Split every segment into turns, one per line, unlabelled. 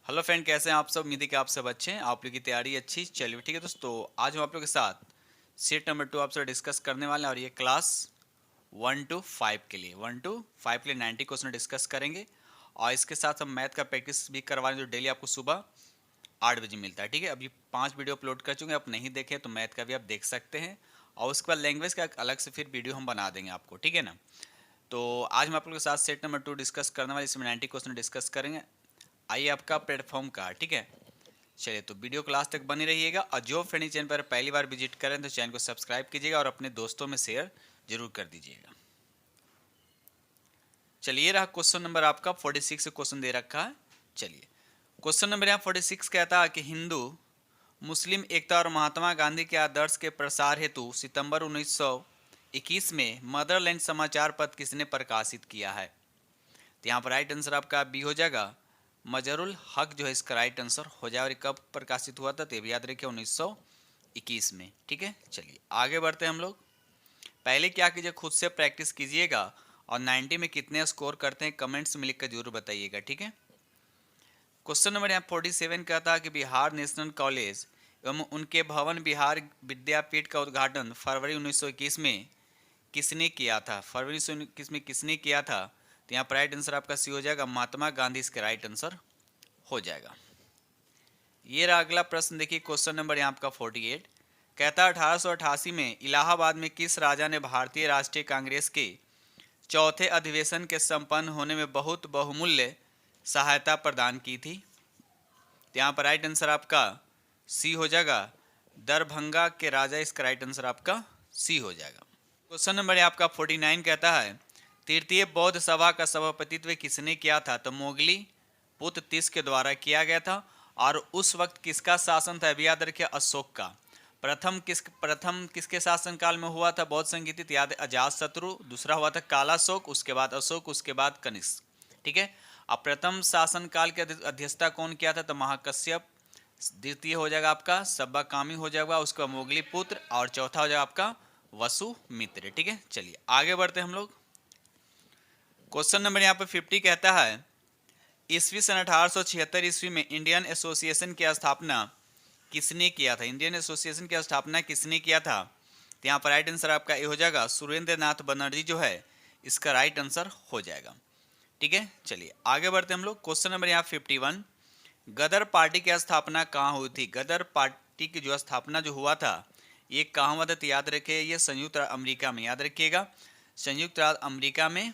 Hello friend, कैसे हैं आप सब। उम्मीद है कि आप सब अच्छे हैं, आप लोग की तैयारी अच्छी चलिए। ठीक है दोस्तों, आज हम आप लोग के साथ सेट नंबर 2 आपसे डिस्कस करने वाले हैं और ये क्लास 1 to 5 के लिए 1 to 5 के लिए 90 क्वेश्चन डिस्कस करेंगे। और इसके साथ हम मैथ का प्रैक्टिस भी करवा रहे हैं जो डेली आपको सुबह 8 बजे मिलता है। ठीक है, अभी 5 वीडियो अपलोड कर चुके हैं, आप नहीं देखें तो मैथ का भी आप देख सकते हैं। और उसके बाद लैंग्वेज का एक अलग से फिर वीडियो हम बना देंगे आपको, ठीक है ना। तो आज हम आप लोग के साथ सेट नंबर 2 डिस्कस करने वाले, इसमें 90 क्वेश्चन डिस्कस करेंगे। आइए आपका प्लेटफॉर्म का, ठीक है। चलिए तो वीडियो क्लास तक बनी रहिएगा और जो फ्रेंड इस चैनल पर पहली बार विजिट करें तो चैनल को सब्सक्राइब कीजिएगा और अपने दोस्तों में शेयर जरूर कर दीजिएगा। चलिए रहा क्वेश्चन नंबर आपका 46 क्वेश्चन दे रखा है। चलिए क्वेश्चन नंबर यहाँ 46 कहता है कि हिंदू मुस्लिम एकता और महात्मा गांधी के आदर्श के प्रसार हेतु सितंबर 1921 में मदरलैंड समाचार पत्र किसने प्रकाशित किया है। तो यहाँ पर राइट आंसर आपका बी हो जाएगा, मजरुल हक जो है इसका राइट आंसर हो जाए। और कब प्रकाशित हुआ था तो ये भी याद रखिए 1921 में। ठीक है, चलिए आगे बढ़ते हैं हम लोग। पहले क्या कीजिए, खुद से प्रैक्टिस कीजिएगा और 90 में कितने स्कोर करते हैं कमेंट्स में लिख कर जरूर बताइएगा। ठीक है, क्वेश्चन नंबर यहाँ 47 कहता है कि बिहार नेशनल कॉलेज एवं उनके भवन बिहार विद्यापीठ का उद्घाटन फरवरी 1921 में किसने किया था। फरवरी 1921 में किसने किया था। तो यहाँ पर राइट आंसर आपका सी हो जाएगा, महात्मा गांधी इसका राइट आंसर हो जाएगा। ये रहा अगला प्रश्न, देखिए क्वेश्चन नंबर यहाँ आपका 48 कहता है 1888 में इलाहाबाद में किस राजा ने भारतीय राष्ट्रीय कांग्रेस के चौथे अधिवेशन के संपन्न होने में बहुत बहुमूल्य सहायता प्रदान की थी। तो यहाँ पर राइट आंसर आपका सी हो जाएगा, दरभंगा के राजा इसका राइट आंसर आपका सी हो जाएगा। क्वेश्चन नंबर आपका 49 कहता है तृतीय बौद्ध सभा का सभापतित्व किसने किया था। तो मोगली पुत्र तीस के द्वारा किया गया था। और उस वक्त किसका शासन था, अभी याद रखिए अशोक का। प्रथम किसके शासनकाल में हुआ था बौद्ध संगीत, याद अजात शत्रु। दूसरा हुआ था कालाशोक, उसके बाद अशोक, उसके बाद कनिष्क। ठीक है, अब प्रथम शासनकाल के अध्यक्षता कौन किया था तो महाकश्यप। द्वितीय हो जाएगा आपका सब्बाकामी हो जाएगा, उसका मोगली पुत्र। और चौथा हो जाएगा आपका वसुमित्र। ठीक है, चलिए आगे बढ़ते हैं हम लोग। क्वेश्चन नंबर यहाँ पे 50 कहता है ईस्वी सन 1876 ईस्वी में इंडियन एसोसिएशन की स्थापना किसने किया था। इंडियन एसोसिएशन की स्थापना किसने किया था। तो यहाँ पर राइट आंसर आपका ये हो जाएगा, सुरेंद्र नाथ बनर्जी जो है इसका राइट आंसर हो जाएगा। ठीक है, चलिए आगे बढ़ते हैं हम लोग। क्वेश्चन नंबर यहाँ 51 गदर पार्टी की स्थापना कहाँ हुई थी। गदर पार्टी की जो स्थापना जो हुआ था ये कहाँ हुआ था, तो याद रखिए ये संयुक्त अमेरिका में, याद रखिएगा संयुक्त राज्य अमेरिका में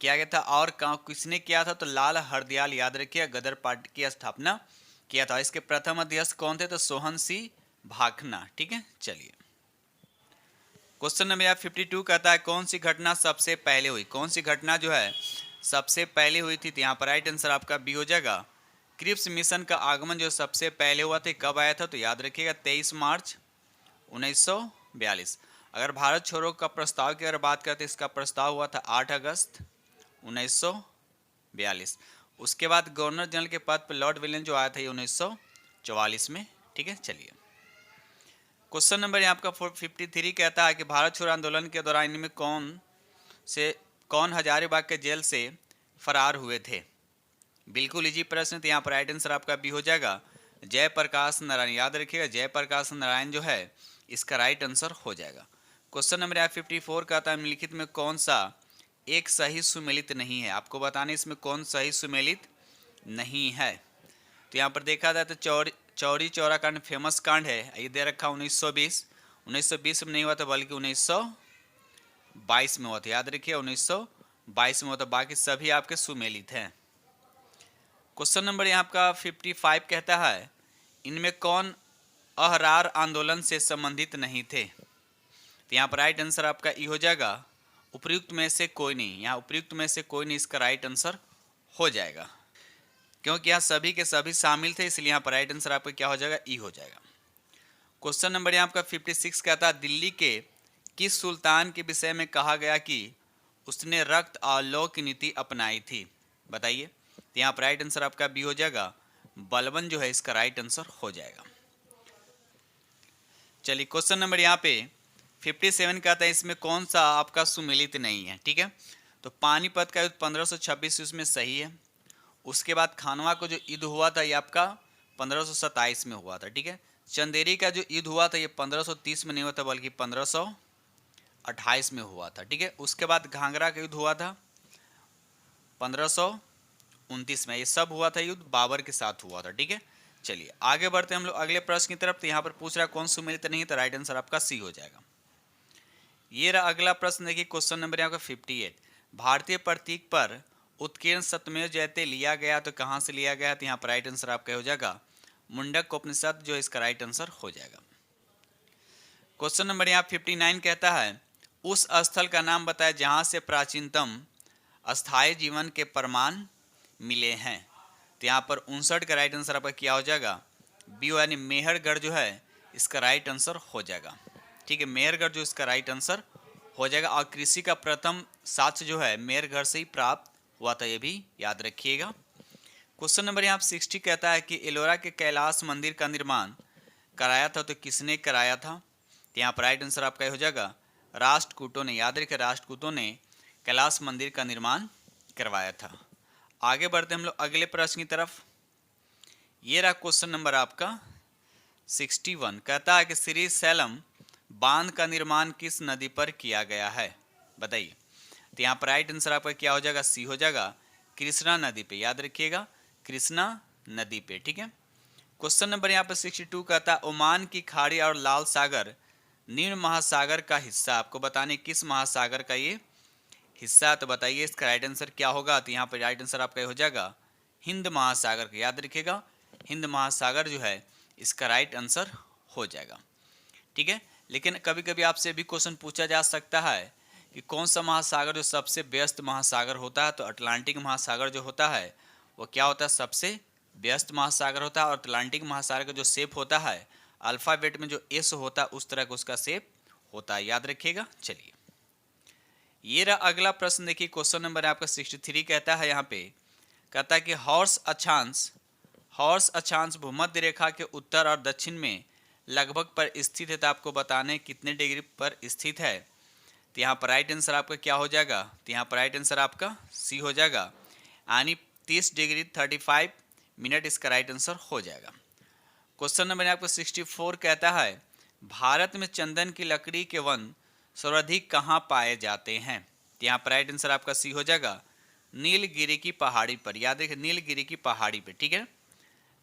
किया गया था। और किसने किया था तो लाल हरदयाल, याद रखिए गदर पार्टी की स्थापना किया था। इसके प्रथम अध्यक्ष कौन थे तो सोहन सिंह भाखना। ठीक है, चलिए क्वेश्चन नंबर 52 कहता है कौन सी घटना सबसे पहले हुई। कौन सी घटना जो है सबसे पहले हुई थी। तो यहाँ पर राइट आंसर आपका बी हो जाएगा, क्रिप्स मिशन का आगमन जो सबसे पहले हुआ था कब आया था तो याद रखिएगा 23 मार्च 1942। अगर भारत छोड़ो का प्रस्ताव की अगर बात करते इसका प्रस्ताव हुआ था 8 अगस्त 1942। उसके बाद गवर्नर जनरल के पद पर लॉर्ड विलियम जो आया था ये 1944 में। ठीक है, चलिए क्वेश्चन नंबर यहाँ आपका 53 कहता है कि भारत छोड़ो आंदोलन के दौरान इनमें कौन हजारीबाग के जेल से फरार हुए थे। बिल्कुल इजी प्रश्न, तो यहाँ पर राइट आंसर आपका बी हो जाएगा, जयप्रकाश नारायण। याद रखिएगा जयप्रकाश नारायण जो है इसका राइट आंसर हो जाएगा। क्वेश्चन नंबर 54 कहता है निम्नलिखित में कौन सा एक सही सुमेलित नहीं है। आपको बताने इसमें कौन सही सुमेलित नहीं है। तो यहाँ पर देखा जाए तो चौरी चौरा कांड फेमस कांड है, ये दे रखा 1920 में नहीं हुआ था बल्कि 1922 में हुआ था। याद रखिए 1922 में हुआ था, बाकी सभी आपके सुमेलित हैं। क्वेश्चन नंबर यहाँ आपका 55 कहता है इनमें कौन अहरार आंदोलन से संबंधित नहीं थे। तो यहाँ पर राइट आंसर आपका ई हो जाएगा, उपयुक्त में से कोई नहीं। यहाँ उपयुक्त में से कोई नहीं इसका राइट आंसर हो जाएगा, क्योंकि यहाँ सभी के सभी शामिल थे, इसलिए यहाँ पर राइट आंसर आपका क्या हो जाएगा, ई हो जाएगा। क्वेश्चन नंबर यहाँ आपका 56 कहता है दिल्ली के किस सुल्तान के विषय में कहा गया कि उसने रक्त और लौ की नीति अपनाई थी, बताइए। तो यहाँ पर राइट आंसर आपका बी हो जाएगा, बलबन जो है इसका राइट आंसर हो जाएगा। चलिए क्वेश्चन नंबर यहाँ पे 57 कहता है इसमें कौन सा आपका सुमेलित नहीं है। ठीक है, तो पानीपत का युद्ध 1526 इसमें सही है। उसके बाद खानवा को जो युद्ध हुआ था ये आपका 1527 में हुआ था, ठीक है। चंदेरी का जो युद्ध हुआ था ये 1530 में नहीं हुआ था बल्कि 1528 में हुआ था, ठीक है। उसके बाद घाघरा का युद्ध हुआ था 1529 में, ये सब हुआ था युद्ध बाबर के साथ हुआ था, ठीक है। चलिए आगे बढ़ते हैं हम लोग अगले प्रश्न की तरफ। तो यहाँ पर पूछ रहा है कौन सुमेलित नहीं है, तो राइट आंसर आपका सी हो जाएगा। ये रहा अगला प्रश्न, देखिए क्वेश्चन नंबर यहाँ का 58। भारतीय प्रतीक पर उत्कीर्ण सत्यमेव जयते लिया गया तो कहाँ से लिया गया, तो यहाँ पर राइट आंसर आपका हो जाएगा मुंडक उपनिषद, जो इसका राइट आंसर हो जाएगा। क्वेश्चन नंबर यहाँ 59 कहता है उस स्थल का नाम बताए जहाँ से प्राचीनतम अस्थायी जीवन के प्रमाण मिले हैं, तो यहाँ पर 59 का राइट आंसर आपका क्या हो जाएगा, बी यानी मेहरगढ़ जो है इसका राइट आंसर हो जाएगा, ठीक है। मेहरगढ़ जो इसका राइट आंसर हो जाएगा। और कृषि का प्रथम साक्ष्य जो है मेहरगढ़ से ही प्राप्त हुआ था, ये भी याद रखिएगा। क्वेश्चन नंबर यहाँ 60 कहता है कि एलोरा के कैलाश मंदिर का निर्माण कराया था तो किसने कराया था, तो यहाँ पर राइट आंसर आपका हो जाएगा राष्ट्रकूटों ने। याद रखिए राष्ट्रकूटों ने कैलाश मंदिर का निर्माण करवाया था। आगे बढ़ते हम लोग अगले प्रश्न की तरफ। ये रहा क्वेश्चन नंबर आपका 61 कहता है कि श्री सैलम बांध का निर्माण किस नदी पर किया गया है, बताइए। तो यहाँ पर राइट आंसर आपका क्या हो जाएगा, सी हो जाएगा कृष्णा नदी पे। याद रखिएगा कृष्णा नदी पे, ठीक है। क्वेश्चन नंबर यहाँ पर 62 कहता है ओमान की खाड़ी और लाल सागर निम्न महासागर का हिस्सा, आपको बताने किस महासागर का ये हिस्सा, तो बताइए इसका राइट आंसर क्या होगा, तो यहाँ पर राइट आंसर आपका हो जाएगा हिंद महासागर का। याद रखिएगा हिंद महासागर जो है इसका राइट आंसर हो जाएगा, ठीक है। लेकिन कभी कभी आपसे भी क्वेश्चन पूछा जा सकता है कि कौन सा महासागर जो सबसे व्यस्त महासागर होता है, तो अटलांटिक महासागर जो होता है वो क्या होता है, सबसे व्यस्त महासागर होता है। और अटलांटिक महासागर का जो शेप होता है अल्फ़ाबेट में जो एस होता है उस तरह का उसका शेप होता है, याद रखिएगा। चलिए ये रहा अगला प्रश्न, देखिए क्वेश्चन नंबर आपका 63 कहता है, यहाँ पे कहता है कि हॉर्स अक्षांश भूमध्य रेखा के उत्तर और दक्षिण में लगभग पर स्थित है, तो आपको बताने कितने डिग्री पर स्थित है, तो यहाँ पर राइट आंसर आपका क्या हो जाएगा, तो यहाँ पर राइट आंसर आपका सी हो जाएगा यानी 30 डिग्री 35 मिनट इसका राइट आंसर हो जाएगा। क्वेश्चन नंबर आपको 64 कहता है भारत में चंदन की लकड़ी के वन सर्वाधिक कहाँ पाए जाते हैं, तो यहाँ पर राइट आंसर आपका सी हो जाएगा नीलगिरी की पहाड़ी पर। याद रखिए नीलगिरी की पहाड़ी पर, ठीक है।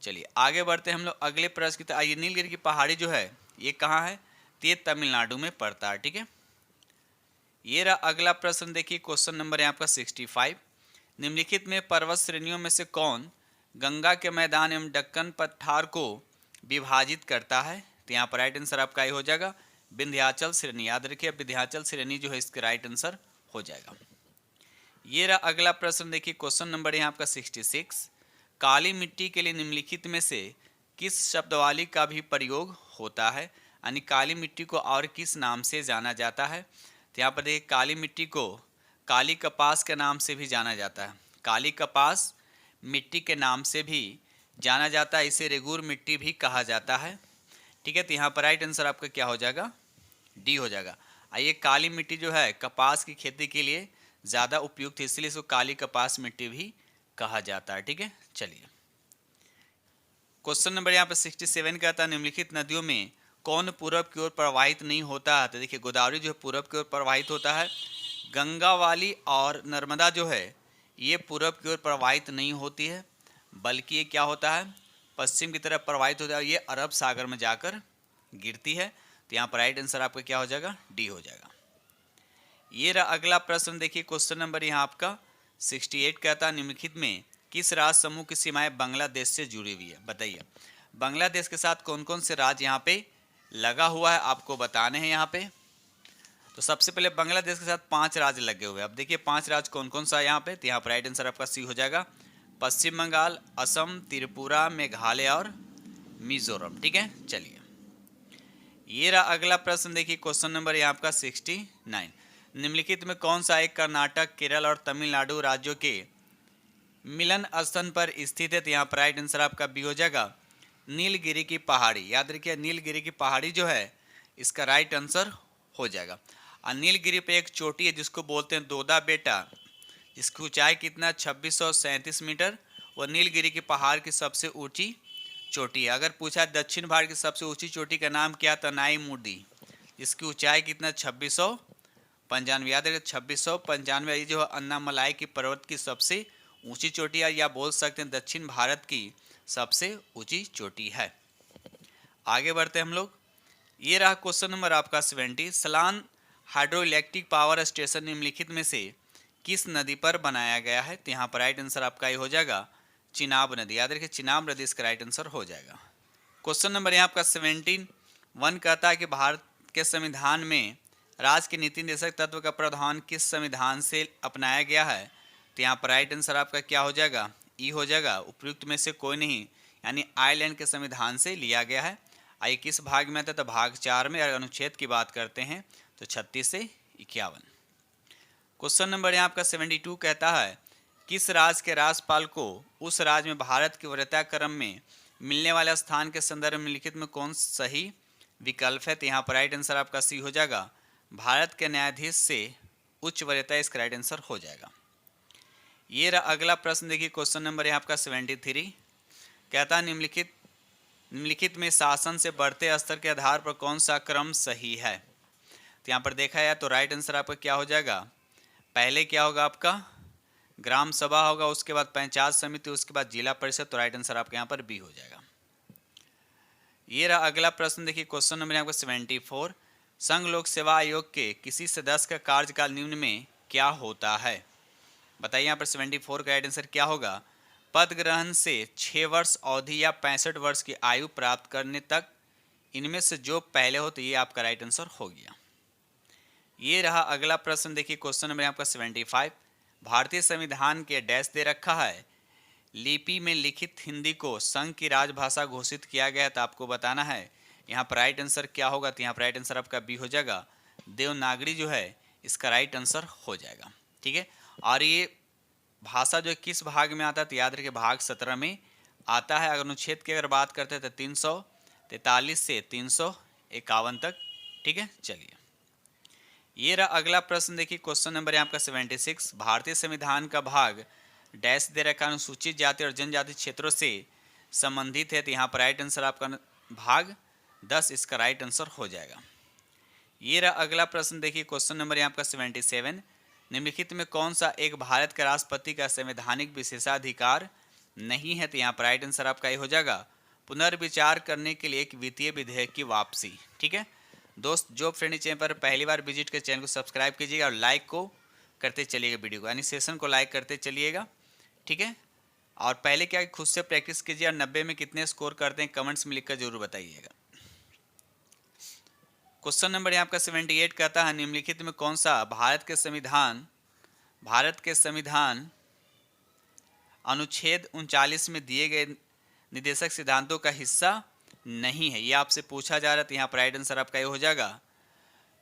चलिए आगे बढ़ते हैं हम लोग अगले प्रश्न की तरफ। आइए नीलगिरी की पहाड़ी जो है ये कहाँ है, तो ये तमिलनाडु में पड़ता है, ठीक है। ये रहा अगला प्रश्न, देखिए क्वेश्चन नंबर है आपका 65। निम्नलिखित में पर्वत श्रेणियों में से कौन गंगा के मैदान एवं दक्कन पठार को विभाजित करता है, तो यहाँ पर राइट आंसर आपका ये हो जाएगा विंध्याचल श्रेणी। याद रखिए विंध्याचल श्रेणी जो है इसका राइट आंसर हो जाएगा। ये रहा अगला प्रश्न, देखिए क्वेश्चन नंबर है आपका 66। काली मिट्टी के लिए निम्नलिखित में से किस शब्दावली का भी प्रयोग होता है, यानी काली मिट्टी को और किस नाम से जाना जाता है, तो यहाँ पर देखिए काली मिट्टी को काली कपास के नाम से भी जाना जाता है। काली कपास मिट्टी के नाम से भी जाना जाता है, इसे रेगूर मिट्टी भी कहा जाता है, ठीक है। तो यहाँ पर राइट आंसर आपका क्या हो जाएगा, डी हो जाएगा। आइए काली मिट्टी जो है कपास की खेती के लिए ज़्यादा उपयुक्त है, इसलिए इसको काली कपास मिट्टी भी कहा जाता है, ठीक है। चलिए क्वेश्चन नंबर यहाँ पर 67 कहता है निम्नलिखित नदियों में कौन पूरब की ओर प्रवाहित नहीं होता है, तो देखिए गोदावरी जो है पूरब की ओर प्रवाहित होता है, गंगा वाली और नर्मदा जो है ये पूरब की ओर प्रवाहित नहीं होती है, बल्कि ये क्या होता है पश्चिम की तरफ प्रवाहित होता है, ये अरब सागर में जाकर गिरती है। तो यहाँ पर राइट आंसर आपका क्या हो जाएगा, डी हो जाएगा। ये रहा अगला प्रश्न, देखिए क्वेश्चन नंबर यहाँ आपका 68 कहता है निम्नलिखित में किस राज्य समूह की सीमाएं बांग्लादेश से जुड़ी हुई है, बताइए। बांग्लादेश के साथ कौन कौन से राज्य यहाँ पे लगा हुआ है आपको बताने हैं यहाँ पे। तो सबसे पहले बांग्लादेश के साथ 5 राज्य लगे हुए हैं। अब देखिए 5 राज्य कौन कौन सा है यहाँ पे, तो यहाँ पर राइट आंसर आपका सी हो जाएगा पश्चिम बंगाल, असम, त्रिपुरा, मेघालय और मिजोरम, ठीक है। चलिए ये रहा अगला प्रश्न, देखिए क्वेश्चन नंबर यहाँ आपका 69। निम्नलिखित में कौन सा एक कर्नाटक, केरल और तमिलनाडु राज्यों के मिलन स्थल पर स्थित है, तो यहाँ पर राइट आंसर आपका बी हो जाएगा नीलगिरी की पहाड़ी। याद रखिए नीलगिरी की पहाड़ी जो है इसका राइट आंसर हो जाएगा। और नीलगिरी पे एक चोटी है जिसको बोलते हैं दोदा बेटा, जिसकी ऊंचाई कितना 2637 मीटर, वो नीलगिरी के पहाड़ की सबसे ऊंची चोटी है। अगर पूछा दक्षिण भारत की सबसे ऊंची चोटी का नाम क्या, तनाई मुर्दी, इसकी ऊंचाई कितना, 2695। याद रखिए 2695, ये जो है अन्नामलाई की पर्वत की सबसे ऊंची चोटी है, या बोल सकते हैं दक्षिण भारत की सबसे ऊंची चोटी है। आगे बढ़ते हैं हम लोग। ये रहा क्वेश्चन नंबर आपका 70। सलान हाइड्रो इलेक्ट्रिक पावर स्टेशन निम्नलिखित में से किस नदी पर बनाया गया है? तो यहाँ पर राइट आंसर आपका ये हो जाएगा चिनाब नदी। याद रखिए चिनाब नदी इसका राइट आंसर हो जाएगा। क्वेश्चन नंबर यहाँ आपका 17 कहता है कि भारत के संविधान में राज्य के नीति निर्देशक तत्व का प्रावधान किस संविधान से अपनाया गया है? तो यहाँ पर राइट आंसर आपका क्या हो जाएगा, ई हो जाएगा। उपयुक्त में से कोई नहीं, यानी आयरलैंड के संविधान से लिया गया है। आइए किस भाग में आता है? तो भाग 4 में। अगर अनुच्छेद की बात करते हैं तो 36 से 51। क्वेश्चन नंबर यहाँ आपका 72 कहता है किस राज्य के राज्यपाल को उस राज्य में भारत के वरीयता क्रम में मिलने वाले स्थान के संदर्भ में लिखित में कौन सही विकल्प है? तो यहाँ पर राइट आंसर आपका सी हो जाएगा, भारत के न्यायाधीश से उच्च वरीयता इसका राइट आंसर हो जाएगा। ये रहा अगला प्रश्न, देखिए क्वेश्चन नंबर यहाँ आपका 73 कहता है निम्नलिखित में शासन से बढ़ते स्तर के आधार पर कौन सा क्रम सही है? तो यहाँ पर देखा जाए तो राइट आंसर आपका क्या हो जाएगा, पहले क्या होगा आपका ग्राम सभा होगा, उसके बाद पंचायत समिति, उसके बाद जिला परिषद। तो राइट आंसर आपका यहाँ पर बी हो जाएगा। ये रहा अगला प्रश्न, देखिए क्वेश्चन नंबर आपका 74 संघ लोक सेवा आयोग के किसी सदस्य का कार्यकाल निम्न में क्या होता है? बताइए यहाँ पर 74 का राइट आंसर क्या होगा, पद ग्रहण से 6 वर्ष अवधि या 65 वर्ष की आयु प्राप्त करने तक, इनमें से जो पहले हो। तो ये आपका राइट आंसर हो गया। ये रहा अगला प्रश्न, देखिए क्वेश्चन नंबर आपका 75 भारतीय संविधान के डैश दे रखा है लिपि में लिखित हिंदी को संघ की राजभाषा घोषित किया गया है। तो आपको बताना है यहाँ पर राइट आंसर क्या होगा। तो यहाँ पर राइट आंसर आपका बी हो जाएगा, देवनागरी जो है इसका राइट आंसर हो जाएगा। ठीक है, और ये भाषा जो किस भाग में आता है? तो याद रखिए भाग 17 में आता है। अगर अनुच्छेद की अगर बात करते हैं तो 343 से 351 तक। ठीक है, चलिए ये रहा अगला प्रश्न, देखिए क्वेश्चन नंबर आपका 76 भारतीय संविधान का भाग डैश दे रखा अनुसूचित जाति और जनजाति क्षेत्रों से संबंधित है। तो यहाँ पर राइट आंसर आपका भाग 10 इसका राइट आंसर हो जाएगा। ये रहा अगला प्रश्न, देखिए क्वेश्चन नंबर यहाँ आपका 77 निम्नलिखित में कौन सा एक भारत के राष्ट्रपति का संवैधानिक विशेषाधिकार नहीं है? तो यहाँ पर राइट आंसर आपका ये हो जाएगा, पुनर्विचार करने के लिए एक वित्तीय विधेयक की वापसी। ठीक है दोस्त, जो फ्रेंड चैनल पर पहली बार विजिट कर चैनल को सब्सक्राइब कीजिएगा और लाइक को करते चलिएगा, वीडियो को यानी सेशन को लाइक करते चलिएगा। ठीक है, और पहले क्या खुद से प्रैक्टिस कीजिए और 90 में कितने स्कोर करते हैं कमेंट्स में लिखकर जरूर बताइएगा। क्वेश्चन नंबर यहाँ आपका 78 कहता है निम्नलिखित में कौन सा भारत के संविधान अनुच्छेद 39 में दिए गए निर्देशक सिद्धांतों का हिस्सा नहीं है? ये आपसे पूछा जा रहा है। तो यहाँ पर राइट आंसर आपका ये हो जाएगा,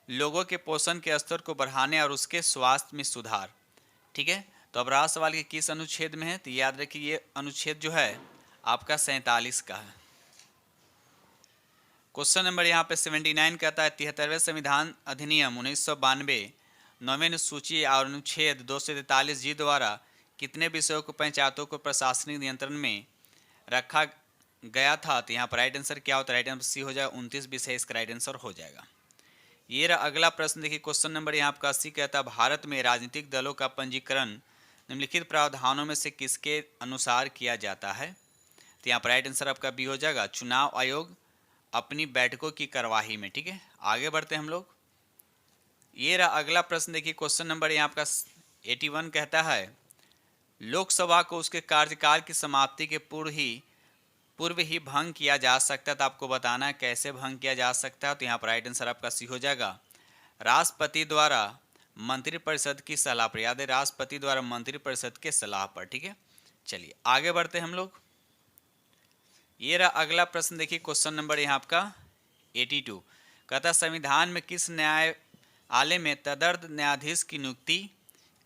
लोगों के पोषण के स्तर को बढ़ाने और उसके स्वास्थ्य में सुधार। ठीक है, तो अब रहा सवाल कि किस अनुच्छेद में है? तो याद रखिए ये अनुच्छेद जो है आपका 47 का है। क्वेश्चन नंबर यहाँ पे 79 कहता है 73वें संविधान अधिनियम 1992 9वें अनुसूची और अनुच्छेद 243 जी द्वारा कितने विषयों को पंचायतों को प्रशासनिक नियंत्रण में रखा गया था? तो यहाँ पर राइट आंसर क्या होता है? राइट आंसर सी हो जाएगा, 29 विषय इसका राइट आंसर हो जाएगा। ये रहा अगला प्रश्न, देखिए क्वेश्चन नंबर यहाँ आपका 80 कहता है भारत में राजनीतिक दलों का पंजीकरण निम्नलिखित प्रावधानों में से किसके अनुसार किया जाता है? तो यहाँ पर राइट आंसर आपका बी हो जाएगा, चुनाव आयोग अपनी बैठकों की कार्यवाही में। ठीक है, आगे बढ़ते हैं हम लोग। ये रहा अगला प्रश्न, देखिए क्वेश्चन नंबर यहाँ आपका 81 कहता है लोकसभा को उसके कार्यकाल की समाप्ति के पूर्व ही भंग किया जा सकता है। तो आपको बताना है कैसे भंग किया जा सकता है। तो यहाँ पर राइट आंसर आपका सी हो जाएगा, राष्ट्रपति द्वारा मंत्रिपरिषद की सलाह पर। याद है राष्ट्रपति द्वारा मंत्रिपरिषद के सलाह पर। ठीक है, चलिए आगे बढ़ते हैं हम लोग। ये रहा अगला प्रश्न, देखिए क्वेश्चन नंबर यहाँ आपका 82 कहता संविधान में किस न्यायालय में तदर्थ न्यायाधीश की नियुक्ति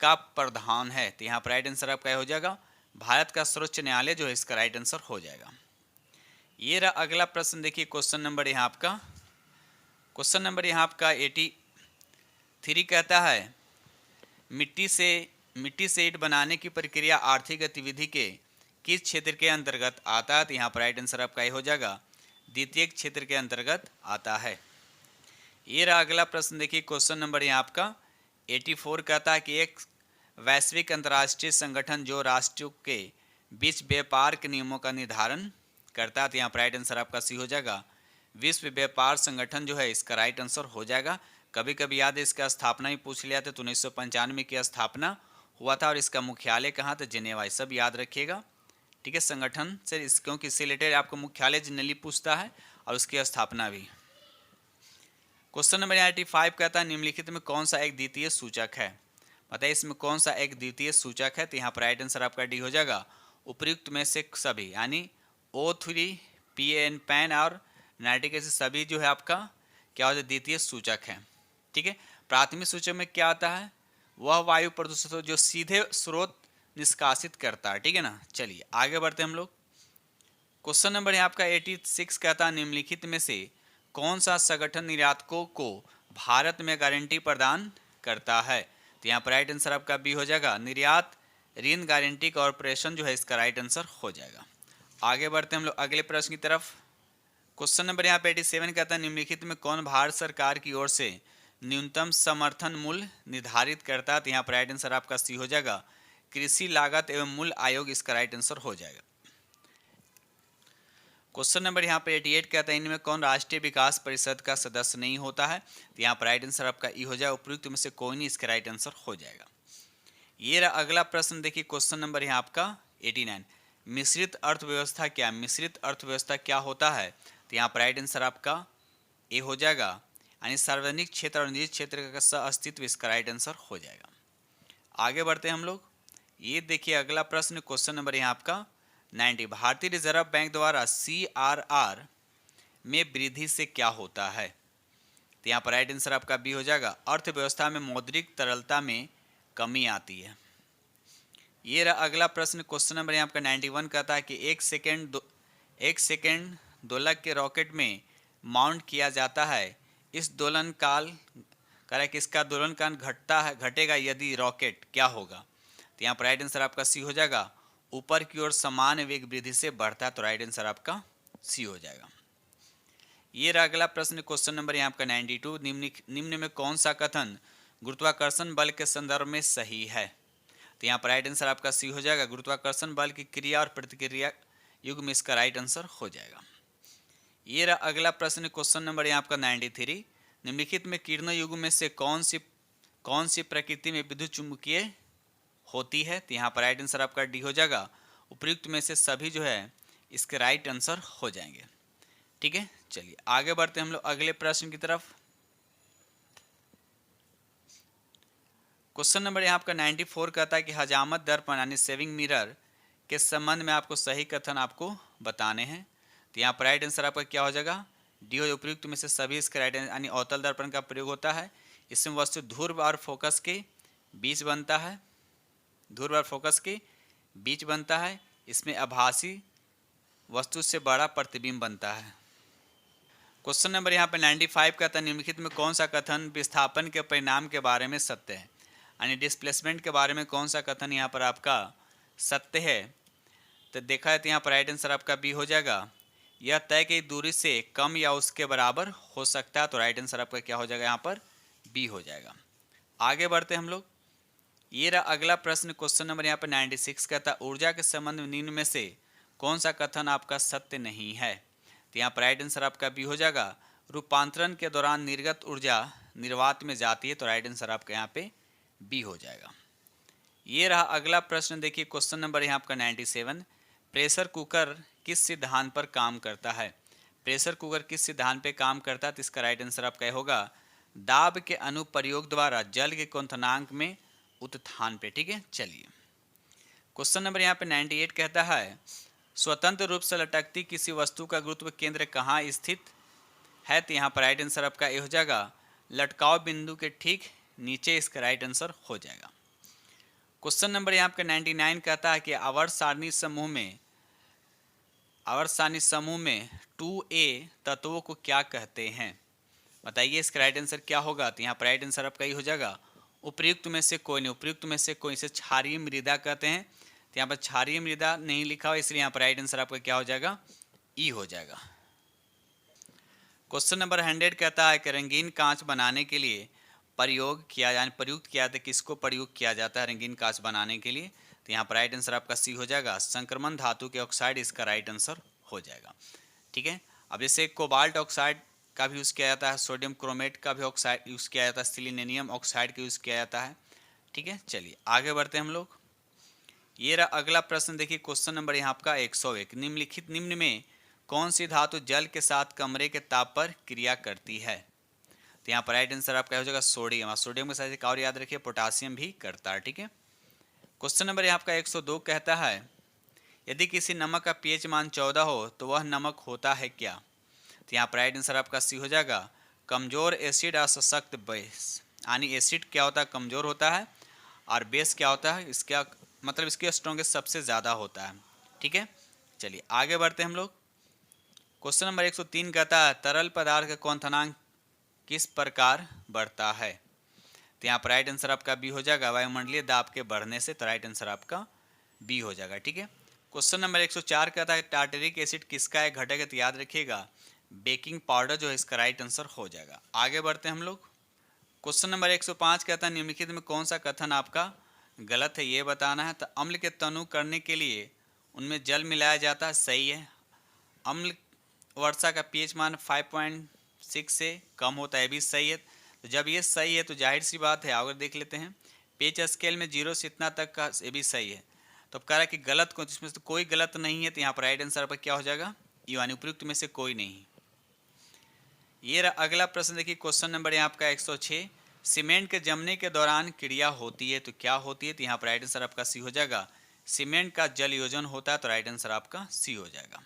का प्रावधान है? तो यहाँ पर राइट आंसर आपका हो जाएगा, भारत का सर्वोच्च न्यायालय जो है इसका राइट आंसर हो जाएगा। ये रहा अगला प्रश्न, देखिए क्वेश्चन नंबर यहाँ आपका 83 कहता है मिट्टी से ईंट बनाने की प्रक्रिया आर्थिक गतिविधि के किस क्षेत्र के अंतर्गत आता है? तो यहाँ पर राइट आंसर आपका ये हो जाएगा द्वितीय क्षेत्र के अंतर्गत आता है। ये रहा अगला प्रश्न, देखिए क्वेश्चन नंबर यहाँ आपका 84 कहता है कि एक वैश्विक अंतर्राष्ट्रीय संगठन जो राष्ट्रों के बीच व्यापार के नियमों का निर्धारण करता है। तो यहाँ पर राइट आंसर आपका सी हो जाएगा विश्व व्यापार संगठन जो है इसका राइट आंसर हो जाएगा। कभी कभी याद है इसका स्थापना ही पूछ लिया था, तो 1995 की स्थापना हुआ था और इसका मुख्यालय कहाँ था? जिनेवा। सब याद रखिएगा, ठीक है। संगठन से क्योंकि इससे रिलेटेड आपको मुख्यालय जनरली पूछता है और उसकी स्थापना भी। क्वेश्चन नंबर 85 कहता है निम्नलिखित में कौन सा एक द्वितीय सूचक है? बताइए इसमें कौन सा एक द्वितीय सूचक है? तो यहाँ पर राइट आंसर आपका डी हो जाएगा उपयुक्त में से सभी, यानी O3, PN पैन और नाइट्रिक एसिड सभी जो है आपका क्या होता है? द्वितीय सूचक है, ठीक है। प्राथमिक सूचक में क्या आता है? वह वायु प्रदूषित जो सीधे स्रोत निष्कासित करता है, ठीक है ना। चलिए आगे बढ़ते हम लोग। क्वेश्चन नंबर यहाँ आपका 86 कहता है निम्नलिखित में से कौन सा संगठन निर्यातकों को भारत में गारंटी प्रदान करता है? तो यहाँ पर राइट आंसर आपका बी हो जाएगा निर्यात ऋण गारंटी कॉर्पोरेशन जो है इसका राइट आंसर हो जाएगा। आगे बढ़ते हम लोग अगले प्रश्न की तरफ। क्वेश्चन नंबर यहाँ पे 87 कहता है निम्नलिखित में कौन भारत सरकार की ओर से न्यूनतम समर्थन मूल्य निर्धारित करता है? तो यहाँ पर राइट आंसर आपका सी हो जाएगा कृषि लागत एवं मूल्य आयोग इसका राइट आंसर हो जाएगा। क्वेश्चन नंबर यहाँ पे 88 कहता है इनमें कौन राष्ट्रीय विकास परिषद का सदस्य नहीं होता है? तो यहाँ पर राइट आंसर आपका ई हो जाएगा उपयुक्त में से कोई नहीं इसका राइट आंसर हो जाएगा। ये रहा अगला प्रश्न, देखिए क्वेश्चन नंबर यहाँ आपका 89 मिश्रित अर्थव्यवस्था क्या? मिश्रित अर्थव्यवस्था क्या होता है? तो यहाँ पर राइट आंसर आपका ए हो जाएगा, यानी सार्वजनिक क्षेत्र और निजी क्षेत्र का सह अस्तित्व इसका राइट आंसर हो जाएगा। आगे बढ़ते हैं हम लोग। ये देखिए अगला प्रश्न क्वेश्चन नंबर यहाँ आपका 90 भारतीय रिजर्व बैंक द्वारा CRR में वृद्धि से क्या होता है? तो यहाँ पर राइट आंसर आपका बी हो जाएगा अर्थव्यवस्था में मौद्रिक तरलता में कमी आती है। ये रहा अगला प्रश्न क्वेश्चन नंबर यहाँ आपका 91 कहता है कि एक सेकेंड दोलक के रॉकेट में माउंट किया जाता है। इस दोलन काल करें कि इसका दोलन काल घटेगा यदि रॉकेट क्या होगा? तो यहाँ पर राइट आंसर आपका सी हो जाएगा ऊपर की ओर समान वेग वृद्धि से बढ़ता है, तो राइट आंसर आपका सी हो जाएगा। ये रहा अगला प्रश्न क्वेश्चन नंबर यहाँ आपका 92 निम्न में कौन सा कथन गुरुत्वाकर्षण बल के संदर्भ में सही है? तो यहाँ पर राइट आंसर आपका सी हो जाएगा गुरुत्वाकर्षण बल की क्रिया और प्रतिक्रिया युग में इसका राइट आंसर हो जाएगा। ये रहा अगला प्रश्न क्वेश्चन नंबर यहाँ आपका 93 निम्नलिखित में किरण युग में से कौन सी प्रकृति में विद्युत चुंबकीय होती है? तो यहाँ पर राइट आंसर आपका डी हो जाएगा उपयुक्त में से सभी जो है इसके राइट आंसर हो जाएंगे, ठीक है। चलिए आगे बढ़ते हम लोग अगले प्रश्न की तरफ। क्वेश्चन नंबर यहाँ आपका 94 कहता है कि हजामत दर्पण यानी सेविंग मिरर के संबंध में आपको सही कथन आपको बताने हैं। तो यहाँ पर राइट आंसर आपका क्या हो जाएगा डी हो उपयुक्त में से सभी इसके राइट यानी अवतल दर्पण का प्रयोग होता है। इसमें वस्तु ध्रुव और फोकस के बीच बनता है, ध्रुव और फोकस के बीच बनता है। इसमें आभासी वस्तु से बड़ा प्रतिबिंब बनता है। क्वेश्चन नंबर यहाँ पे 95 का था निम्नलिखित में कौन सा कथन विस्थापन के परिणाम के बारे में सत्य है? यानी डिस्प्लेसमेंट के बारे में कौन सा कथन यहाँ पर आपका सत्य है? तो देखा है तो यहाँ पर राइट आंसर आपका बी हो जाएगा यह तय की दूरी से कम या उसके बराबर हो सकता है, तो राइट आंसर आपका क्या हो जाएगा यहाँ पर बी हो जाएगा। आगे बढ़ते हम लोग। ये रहा अगला प्रश्न क्वेश्चन नंबर यहाँ पर 96 का था ऊर्जा के संबंध में निम्न में से कौन सा कथन आपका सत्य नहीं है? तो यहाँ पर राइट आंसर आपका बी हो जाएगा रूपांतरण के दौरान निर्गत ऊर्जा निर्वात में जाती है, तो राइट आंसर आपका यहाँ पे बी हो जाएगा। ये रहा अगला प्रश्न, देखिए क्वेश्चन नंबर यहाँ आपका 97 प्रेशर कुकर किस सिद्धांत पर काम करता है? प्रेशर कुकर किस सिद्धांत पे काम करता है? तो इसका राइट आंसर आपका होगा दाब के अनुप्रयोग द्वारा जल के क्वथनांक में उत्थान पे, ठीक है। चलिए क्वेश्चन नंबर यहाँ पे 98 कहता है स्वतंत्र रूप से लटकती किसी वस्तु का गुरुत्व केंद्र कहाँ स्थित है? तो यहाँ पर राइट आंसर आपका ये हो जाएगा लटकाव बिंदु के ठीक नीचे, इसका राइट आंसर हो जाएगा। क्वेश्चन नंबर यहाँ पे 99 कहता है कि आवर्त सारणी समूह में 2A तत्वों को क्या कहते हैं? बताइए इसका राइट आंसर क्या होगा? तो यहाँ पर राइट आंसर आपका ये हो जाएगा उपयुक्त में से कोई नहीं, उपयुक्त में से कोई, इसे क्षारीय मृदा कहते हैं। तो यहाँ पर क्षारीय मृदा नहीं लिखा हुआ, इसलिए यहाँ पर राइट आंसर आपका क्या हो जाएगा, ई हो जाएगा। क्वेश्चन नंबर 100 कहता है कि रंगीन कांच बनाने के लिए प्रयुक्त किया जाता है, किसको प्रयुक्त किया जाता है रंगीन कांच बनाने के लिए? तो यहाँ पर राइट आंसर आपका सी हो जाएगा, संक्रमण धातु के ऑक्साइड इसका राइट आंसर हो जाएगा। ठीक है, अब जैसे कोबाल्ट ऑक्साइड का भी यूज़ किया जाता है, सोडियम क्रोमेट का भी ऑक्साइड यूज़ किया जाता है, सिलिनियम ऑक्साइड का यूज़ किया जाता है। ठीक है, चलिए आगे बढ़ते हैं हम लोग। ये रहा अगला प्रश्न, देखिए क्वेश्चन नंबर यहाँ आपका 101, निम्न में कौन सी धातु जल के साथ कमरे के ताप पर क्रिया करती है? तो यहाँ पर राइट आंसर आपका हो जाएगा सोडियम, और सोडियम के साथ एक और याद रखिए पोटासियम भी करता है। ठीक है, क्वेश्चन नंबर यहाँ आपका 102 कहता है यदि किसी नमक का पीएच मान 14 हो तो वह नमक होता है क्या? तो यहाँ पर राइट आंसर आपका सी हो जाएगा, कमजोर एसिड और सशक्त बेस। यानी एसिड क्या होता है, कमजोर होता है, और बेस क्या होता है, इसका मतलब इसके स्ट्रॉन्गेस्ट सबसे ज़्यादा होता है। ठीक है, चलिए आगे बढ़ते हैं हम लोग। क्वेश्चन नंबर 103 कहता है तरल पदार्थ का क्वथनांक किस प्रकार बढ़ता है? तो यहाँ पर राइट आंसर आपका बी हो जाएगा, वायुमंडलीय दाब के बढ़ने से। तो राइट आंसर आपका बी हो जाएगा। ठीक है, क्वेश्चन नंबर 104 कहता है टार्टरिक एसिड किसका एक घटक है? तो याद रखिएगा बेकिंग पाउडर जो है इसका राइट आंसर हो जाएगा। आगे बढ़ते हैं हम लोग। क्वेश्चन नंबर 105 कहता है निम्नलिखित में कौन सा कथन आपका गलत है, ये बताना है। तो अम्ल के तनु करने के लिए उनमें जल मिलाया जाता है, सही है। अम्ल वर्षा का पीएच मान 5.6 से कम होता है, भी सही है। तो जब ये सही है तो जाहिर सी बात है, अगर देख लेते हैं पीएच स्केल में 0 से इतना तक का, ये भी सही है। तो अब कह रहा है कि गलत को, इसमें से कोई गलत नहीं है, तो यहाँ पर राइट आंसर पर क्या हो जाएगा, यानी उपयुक्त में से कोई नहीं। ये अगला प्रश्न देखिए क्वेश्चन नंबर यहाँ आपका 106, सीमेंट के जमने के दौरान क्रिया होती है तो क्या होती है? तो यहाँ पर राइट आंसर आपका सी हो जाएगा, सीमेंट का जल योजन होता है। तो राइट आंसर आपका सी हो जाएगा।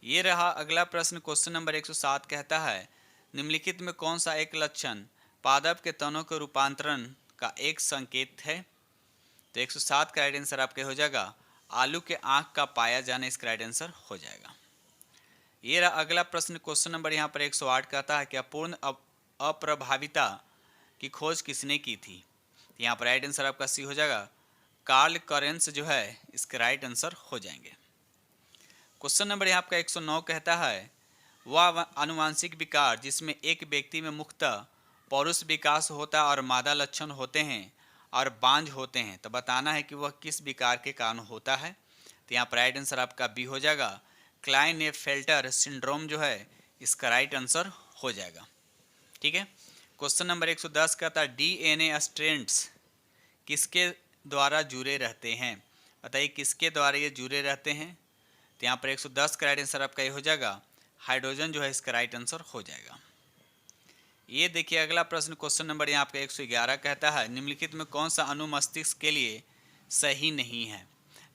ये रहा अगला प्रश्न क्वेश्चन नंबर 107 कहता है निम्नलिखित में कौन सा एक लक्षण पादप के तनों के रूपांतरण का एक संकेत है? तो 107 का राइट आंसर आपका हो जाएगा आलू के आँख का पाया जाना, इसका राइट आंसर हो जाएगा। ये रहा अगला प्रश्न क्वेश्चन नंबर यहाँ पर 108 कहता है कि अपूर्ण अप्रभाविता की खोज किसने की थी? यहाँ पर राइट आंसर आपका सी हो जाएगा, कार्ल करेंस जो है इसके राइट आंसर हो जाएंगे। क्वेश्चन नंबर यहाँ आपका 109 कहता है वह आनुवांशिक विकार जिसमें एक व्यक्ति में मुख्यतः पौरुष विकास होता है और मादा लक्षण होते हैं और बांझ होते हैं, तो बताना है कि वह किस विकार के कारण होता है। तो यहाँ पर राइट आंसर आपका बी हो जाएगा, क्लाइनेफेल्टर सिंड्रोम जो है इसका राइट आंसर हो जाएगा। ठीक है, क्वेश्चन नंबर 110 कहता है डीएनए स्ट्रैंड्स किसके द्वारा जुड़े रहते हैं? बताइए किसके द्वारा ये जुड़े रहते हैं? तो यहाँ पर 110 का राइट आंसर आपका ये हो जाएगा, हाइड्रोजन जो है इसका राइट आंसर हो जाएगा। ये देखिए अगला प्रश्न क्वेश्चन नंबर यहाँ आपका 111 कहता है निम्नलिखित में कौन सा अणु मस्तिष्क के लिए सही नहीं है?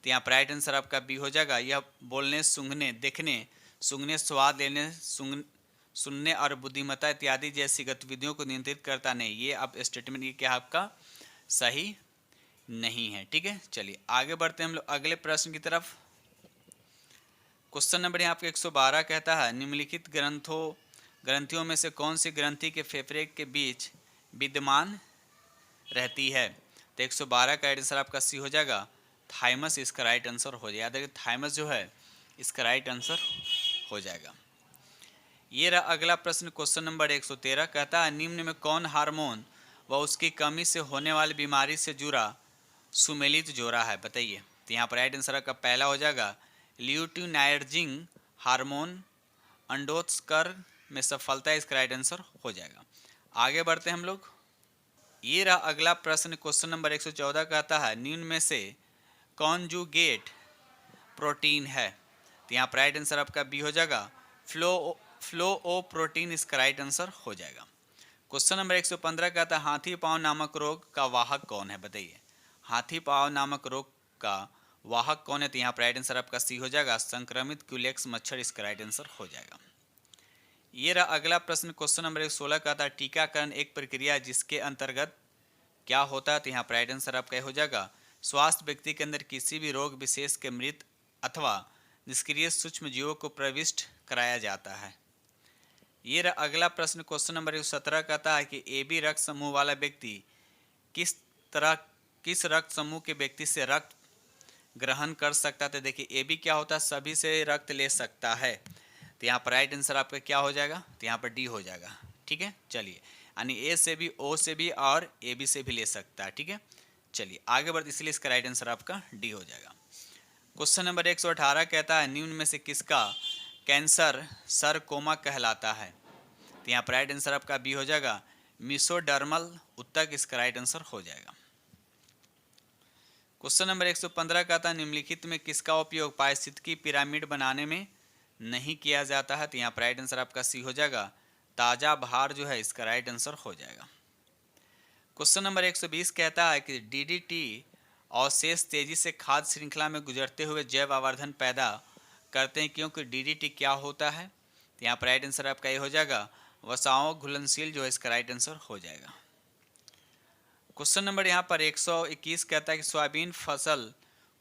तो यहाँ पर राइट आंसर आपका बी हो जाएगा, यह बोलने, सूंघने, देखने, सूंघने, स्वाद लेने, सुनने और बुद्धिमत्ता इत्यादि जैसी गतिविधियों को नियंत्रित करता नहीं। ये अब स्टेटमेंट ये क्या आपका सही नहीं है। ठीक है, चलिए आगे बढ़ते हैं हम लोग अगले प्रश्न की तरफ। क्वेश्चन नंबर यहाँ आपका 112 कहता है निम्नलिखित ग्रंथियों में से कौन सी ग्रंथि के फेफड़े के बीच विद्यमान रहती है? तो 112 का राइट आंसर आपका सी हो जाएगा, थाइमस इसका राइट आंसर हो जाएगा। याद रखिए थाइमस जो है इसका राइट आंसर हो जाएगा। ये रहा अगला प्रश्न क्वेश्चन नंबर 113 कहता है निम्न में कौन हार्मोन व उसकी कमी से होने वाली बीमारी से जुड़ा सुमेलित जोड़ा है? बताइए। तो यहाँ पर राइट आंसर आपका पहला हो जाएगा ल्यूटिनाइर्जिंग हार्मोन अंडोत्सर्ग में सफलता, इसका राइट आंसर हो जाएगा। आगे बढ़ते हैं हम लोग। ये रहा अगला प्रश्न क्वेश्चन नंबर 114 कहता है निम्न में से कॉन्जुगेट प्रोटीन है? तो यहाँ पर राइट आंसर आपका बी हो जाएगा, फ्लोओ प्रोटीन, इसका राइट आंसर हो जाएगा। क्वेश्चन नंबर 115 कहता है हाथी पांव नामक रोग का वाहक कौन है? बताइए हाथी पांव नामक रोग का वाहक कौन है? तो यहाँ पर राइट आंसर आपका सी हो जाएगा, संक्रमित क्यूलेक्स मच्छर, इसका राइट आंसर हो जाएगा। ये रहा अगला प्रश्न क्वेश्चन नंबर 116 का था टीकाकरण एक प्रक्रिया जिसके अंतर्गत क्या होता है? तो यहाँ पर राइट आंसर आपका हो जाएगा, स्वास्थ्य व्यक्ति के अंदर किसी भी रोग विशेष के मृत अथवा निष्क्रिय सूक्ष्म जीवों को प्रविष्ट कराया जाता है। ये रहा अगला प्रश्न क्वेश्चन नंबर 117 कहता है कि AB रक्त समूह वाला व्यक्ति किस रक्त समूह के व्यक्ति से रक्त ग्रहण कर सकता है। तो देखिए ए बी क्या होता है, सभी से रक्त ले सकता है। तो यहाँ पर राइट आंसर आपका क्या हो जाएगा, तो यहाँ पर डी हो जाएगा। ठीक है, चलिए, यानी ए से भी, ओ से भी और ए बी से भी ले सकता है। ठीक है, चलिए आगे बढ़ते, इसलिए इसका राइट आंसर आपका डी हो जाएगा। क्वेश्चन नंबर 118 कहता है निम्न में से किसका कैंसर सरकोमा कहलाता है। तो यहाँ पर राइट आंसर आपका बी हो जाएगा, मिसोडर्मल उत्तक इसका राइट आंसर हो जाएगा। क्वेश्चन नंबर 115 कहता है निम्नलिखित में किसका उपयोग पारिस्थितिकी पिरामिड बनाने में नहीं किया जाता है। तो यहाँ पर राइट आंसर आपका सी हो जाएगा, ताजा भार जो है इसका राइट आंसर हो जाएगा। क्वेश्चन नंबर 120 कहता है कि डीडीटी अवशेष तेजी से खाद्य श्रृंखला में गुजरते हुए जैव आवर्धन पैदा करते हैं, क्योंकि डीडीटी क्या होता है। तो यहाँ पर राइट आंसर आपका ये हो जाएगा, वसाओं घुलनशील जो है इसका राइट आंसर हो जाएगा। क्वेश्चन नंबर यहाँ पर 121 कहता है कि सोयाबीन फसल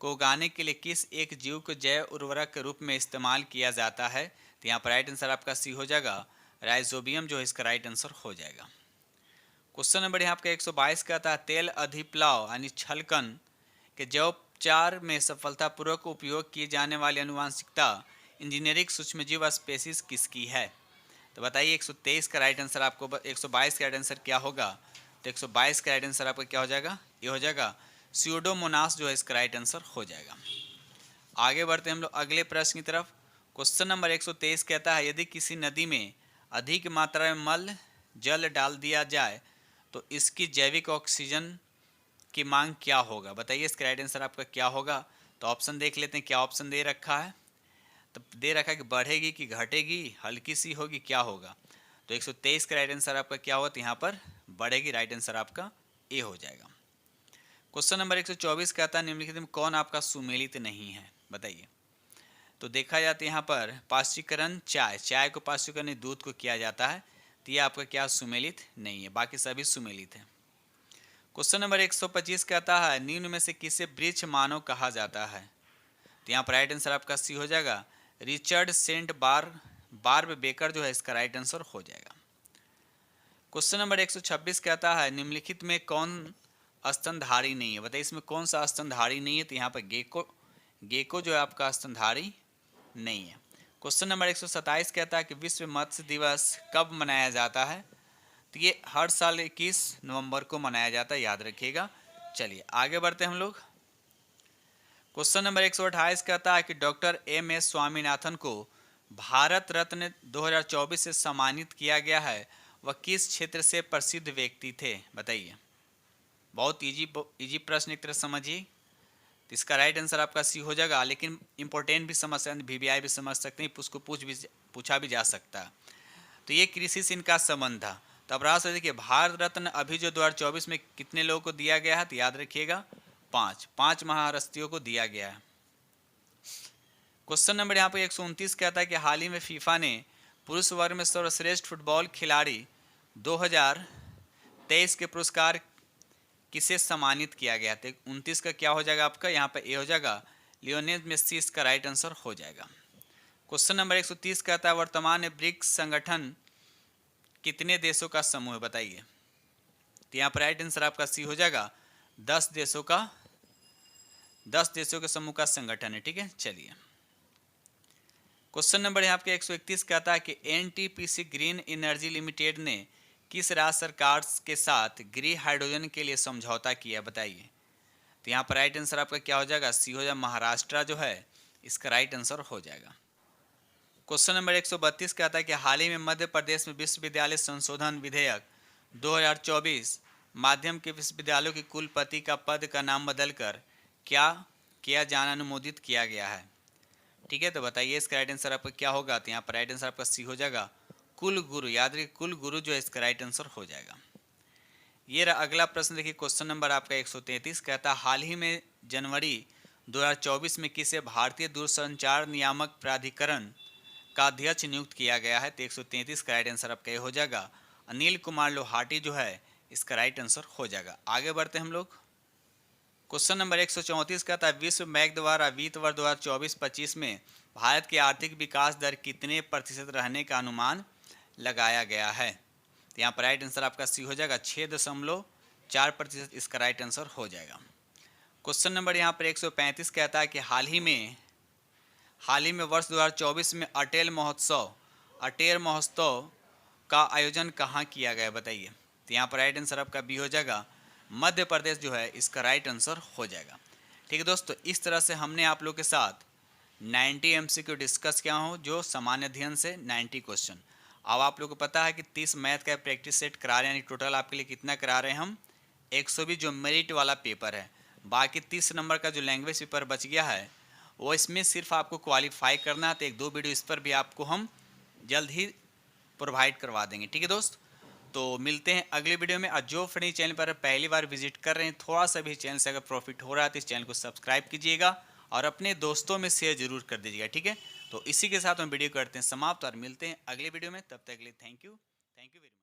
को उगाने के लिए किस एक जीव को जैव उर्वरक के रूप में इस्तेमाल किया जाता है। तो यहाँ पर राइट आंसर आपका सी हो जाएगा, राइजोबियम जो है इसका राइट आंसर हो जाएगा। क्वेश्चन नंबर यहाँ आपका 122 कहता है तेल अधिप्लाव यानी छलकन के जैवोपचार में सफलतापूर्वक उपयोग किए जाने वाली आनुवांशिकता इंजीनियरिंग सूक्ष्मजीव स्पेसीज किसकी है। तो बताइए 123 का राइट आंसर आपको, 122 का राइट आंसर क्या होगा। तो 122 का राइट आंसर आपका क्या हो जाएगा, ये हो जाएगा स्यूडोमोनास जो है इसका राइट आंसर हो जाएगा। आगे बढ़ते हैं हम लोग अगले प्रश्न की तरफ। क्वेश्चन नंबर 123 कहता है यदि किसी नदी में अधिक मात्रा में मल जल डाल दिया जाए तो इसकी जैविक ऑक्सीजन की मांग क्या होगा। बताइए इसका राइट आंसर आपका क्या होगा। तो ऑप्शन देख लेते हैं, क्या ऑप्शन दे रखा है। तो दे रखा है कि बढ़ेगी कि घटेगी, हल्की सी होगी, क्या होगा। तो 123 का राइट आंसर आपका क्या होगा, तो यहाँ पर बढ़ेगी, राइट आंसर आपका ए हो जाएगा। क्वेश्चन नंबर 124 कहता है निम्नलिखित में कौन आपका सुमेलित नहीं है, बताइए। तो देखा जाता है यहाँ पर पाश्चीकरण चाय को पाश्चीकरण दूध को किया जाता है, तो ये आपका क्या सुमेलित नहीं है, बाकी सभी सुमेलित है। क्वेश्चन नंबर 125 कहता है निम्न में से किसे वृक्ष मानव कहा जाता है। तो यहाँ पर राइट आंसर आपका सी हो जाएगा, रिचर्ड सेंट बार्ब बेकर जो है इसका राइट आंसर हो जाएगा। क्वेश्चन नंबर 126 कहता है निम्नलिखित में कौन स्तनधारी नहीं है। बताइए इसमें कौन सा स्तनधारी नहीं है। तो यहाँ पर गेको जो है आपका स्तनधारी नहीं है। क्वेश्चन नंबर 127 कहता है कि विश्व मत्स्य दिवस कब मनाया जाता है। तो ये हर साल 21 नवंबर को मनाया जाता है, याद रखिएगा। चलिए आगे बढ़ते हैं हम लोग। क्वेश्चन नंबर 128 कहता है कि डॉक्टर एम.एस. स्वामीनाथन को भारत रत्न 2024 से सम्मानित किया गया है, वह किस क्षेत्र से प्रसिद्ध व्यक्ति थे। बताइए, बहुत इजी प्रश्न एक तरह समझिए। तो इसका राइट आंसर आपका सी हो जाएगा, लेकिन इंपॉर्टेंट भी समझ सकते हैं, VVI भी समझ सकते हैं, उसको पूछा भी जा सकता है। तो ये कृषि से इनका संबंध था। तो अब राष्ट्र देखिए भारत रत्न अभी जो 2024 में कितने लोगों को दिया गया है, तो याद रखिएगा 5 महारथियों को दिया गया है। क्वेश्चन नंबर यहाँ पे 129 कहता है कि हाल ही में फीफा ने पुरुष वर्ग में सर्वश्रेष्ठ फुटबॉल खिलाड़ी 2023 के पुरस्कार किसे सम्मानित किया गया। तो 29 का क्या हो जाएगा आपका, यहाँ पे ए हो जाएगा, लियोनेल मेस्सी इसका राइट आंसर हो जाएगा। क्वेश्चन नंबर 130 कहता है वर्तमान में ब्रिक्स संगठन कितने देशों का समूह है। बताइए। तो यहाँ पर राइट आंसर आपका सी हो जाएगा, 10 देशों के समूह का संगठन है। ठीक है, चलिए। क्वेश्चन नंबर यहाँ पे 131 कहता है कि NTPC ग्रीन एनर्जी लिमिटेड ने किस राज्य सरकार के साथ ग्रीन हाइड्रोजन के लिए समझौता किया। बताइए। तो यहाँ पर राइट आंसर आपका क्या हो जाएगा, सी हो जाएगा, महाराष्ट्र जो है इसका राइट आंसर हो जाएगा। क्वेश्चन नंबर 132 कहता है कि हाल ही में मध्य प्रदेश में विश्वविद्यालय संशोधन विधेयक 2024 माध्यम के विश्वविद्यालयों की कुलपति का पद का नाम बदलकर क्या किया जाना अनुमोदित किया गया है। ठीक है, तो बताइए इसका राइट आंसर आपका क्या होगा। तो यहाँ पर राइट आंसर आपका सी हो जाएगा, कुल गुरु। याद रखिए कुल गुरु जो है इसका राइट आंसर हो जाएगा। ये रहा अगला प्रश्न। देखिए क्वेश्चन नंबर आपका 133 कहता है हाल ही में जनवरी 2024 में किसे भारतीय दूरसंचार नियामक प्राधिकरण का अध्यक्ष नियुक्त किया गया है। तो 133 का राइट आंसर आपका ये हो जाएगा, अनिल कुमार लोहाटी जो है इसका राइट आंसर हो जाएगा। आगे बढ़ते हैं हम लोग। क्वेश्चन नंबर 134 कहता है विश्व बैंक द्वारा वित्त वर्ष 2024-25 में भारत की आर्थिक विकास दर कितने प्रतिशत रहने का अनुमान लगाया गया है। तो यहाँ पर राइट आंसर आपका सी हो जाएगा, 6.4% इसका राइट आंसर हो जाएगा। क्वेश्चन नंबर यहाँ पर 135 कहता है कि हाल ही में वर्ष 2024 में अटेर महोत्सव का आयोजन कहाँ किया गया, बताइए। तो यहाँ पर राइट आंसर आपका बी हो जाएगा, मध्य प्रदेश जो है इसका राइट आंसर हो जाएगा। ठीक है दोस्तों, इस तरह से हमने आप लोग के साथ 90 एमसीक्यू डिस्कस किया हो, जो सामान्य अध्ययन से 90 क्वेश्चन। अब आप लोग को पता है कि 30 मैथ का प्रैक्टिस सेट करा रहे हैं, यानी टोटल आपके लिए कितना करा रहे हैं हम 120 जो मेरिट वाला पेपर है। बाकी 30 नंबर का जो लैंग्वेज पेपर बच गया है वो इसमें सिर्फ आपको क्वालिफाई करना है। तो 1-2 वीडियो इस पर भी आपको हम जल्द ही प्रोवाइड करवा देंगे। ठीक है दोस्त, तो मिलते हैं अगले वीडियो में। और जो फ्रेंड चैनल पर पहली बार विजिट कर रहे हैं, थोड़ा सा भी चैनल से अगर प्रॉफिट हो रहा है तो इस चैनल को सब्सक्राइब कीजिएगा और अपने दोस्तों में शेयर जरूर कर दीजिएगा। ठीक है, तो इसी के साथ हम वीडियो करते हैं समाप्त और मिलते हैं अगले वीडियो में। तब तक के लिए थैंक यू वेरी मच।